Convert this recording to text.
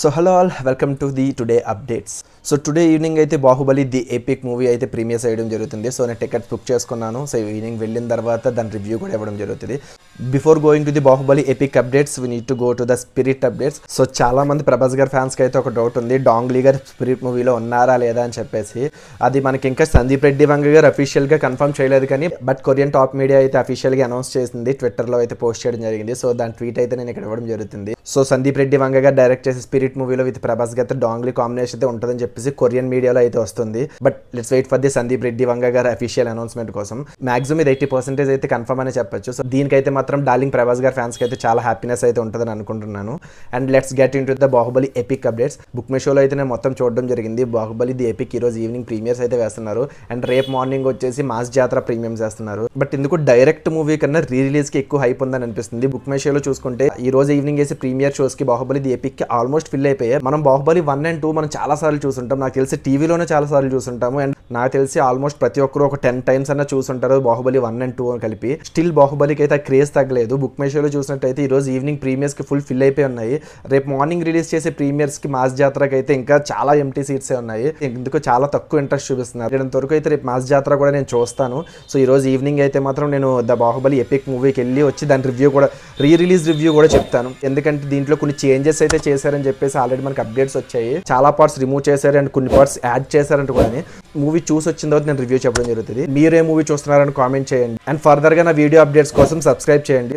So hello all, welcome to the today updates. So today evening అయితే Baahubali the epic movie అయితే premier చేయడం జరుగుతుంది. So నేను tickets book చేసుకున్నాను. సో ఈవినింగ్ వెళ్ళిన తర్వాత దాని రివ్యూ కూడా ఇవ్వడం జరుగుతుంది. Before going to the Baahubali epic updates we need to go to the spirit updates. So చాలా మంది ప్రభాస్ గారి ఫ్యాన్స్కి అయితే ఒక డౌట్ ఉంది, డాంగ్లీ గారు స్పిరిట్ మూవీలో ఉన్నారా లేదా అని చెప్పేసి. అది మనకి ఇంకా సందీప్ రెడ్డి వంగ గారు అఫీషియల్గా కన్ఫర్మ్ చేయలేదు కానీ బట్ కొరియన్ టాప్ మీడియా అయితే అఫీషియల్గా అనౌన్స్ చేసింది, ట్విట్టర్లో అయితే పోస్ట్ చేయడం జరిగింది. సో దాని ట్వీట్ అయితే నేను ఇక్కడ ఇవ్వడం జరుగుతుంది. సో సందీప్ రెడ్డి వంగ గారు డైరెక్ట్ చేసి స్పిరిట్ మూవీలో విత్ ప్రభాస్ గారితో డాంగ్లీ కాంబినేషన్ అయితే ఉంటుందని చెప్పేసి కొరియన్ మీడియాలో అయితే వస్తుంది. But let's wait for the Sandeep Reddy Vanga గారు అఫీషియల్ అనౌన్స్మెంట్ కోసం. మాక్సిమం ఇది 80% అయితే కన్ఫర్మ్ అని చెప్పొచ్చు. సో దీనికైతే మాత్రం డార్లింగ్ ప్రభాస్ గారి ఫ్యాన్స్కి అయితే చాలా హ్యాపీనెస్ అయితే ఉంటుందని అనుకుంటున్నాను. And let's get in to the Baahubali epic updates. Book my షోలో అయితే నేను మొత్తం చూడడం జరిగింది. బాహుబలి ది ఎపిక్ ఈ రోజు ఈవినింగ్ ప్రీమియర్స్ అయితే వేస్తున్నారు. అండ్ రేపు మార్నింగ్ వచ్చేసి మాస్ జాతర ప్రీమియమ్స్ వేస్తున్నారు. బట్ ఇందుకు డైరెక్ట్ మూవీ కన్నా రీ రిలీజ్ కి ఎక్కువ హైప్ ఉందని అనిపిస్తుంది. బుక్ మై షోలో చూసుకుంటే ఈ రోజు ఈవినింగ్ వేసి ప్రీమియర్ షోస్ కి బాహుబలి ది ఎపిక్ కి ఆల్మోస్ట్ ఫిల్ అయిపోయాయి. మనం బాహుబలి 1 and 2 మనం చాలా సార్లు చూసుంటాం. నాకు తెలిసి టీవీలోనే చాలా సార్లు చూసుంటాము. అండ్ నాకు తెలిసి ఆల్మోస్ట్ ప్రతి ఒక్కరు ఒక 10 times అన్న చూసుంటారు బాహుబలి 1 and 2 అని కలిపి. స్టిల్ బాహుబలికి అయితే క్రేజ్ తగ్గలేదు. బుక్ మై షోలో చూసినట్టయితే ఈ రోజు ఈవినింగ్ ప్రీమియర్స్ కి ఫుల్ ఫిల్ అయిపోయి ఉన్నాయి. రేపు మార్నింగ్ రిలీజ్ చేసే ప్రీమియర్స్ కి మాస్ జాతరకి అయితే ఇంకా చాలా ఎంటీ సీట్స్ ఉన్నాయి. ఎందుకు చాలా తక్కువ ఇంట్రెస్ట్ చూపిస్తున్నారు. ఇంతవరకు అయితే రేపు మాస్ జాతర కూడా నేను చూస్తాను. సో ఈ రోజు ఈవినింగ్ అయితే మాత్రం నేను ద బాహుబలి ఎపిక్ మూవీకి వెళ్ళి వచ్చి దాని రివ్యూ కూడా రిలీజ్ రివ్యూ కూడా చెప్తాను. ఎందుకంటే దీంట్లో కొన్ని చేంజెస్ అయితే చేశారని చెప్పేసి ఆల్రెడీ మనకి అప్డేట్స్ వచ్చాయి. చాలా పార్ట్స్ రిమూవ్ చేశారు అండ్ కొన్ని పార్ట్స్ యాడ్ చేశారంట కూడా. మూవీ చూసి వచ్చిన తర్వాత నేను రివ్యూ చెప్పడం జరుగుతుంది. మీరే మూవీ చూస్తున్నారని కామెంట్ చేయండి. అండ్ ఫర్దర్ గా నా వీడియో అప్డేట్స్ కోసం సబ్స్క్రైబ్ చేయండి.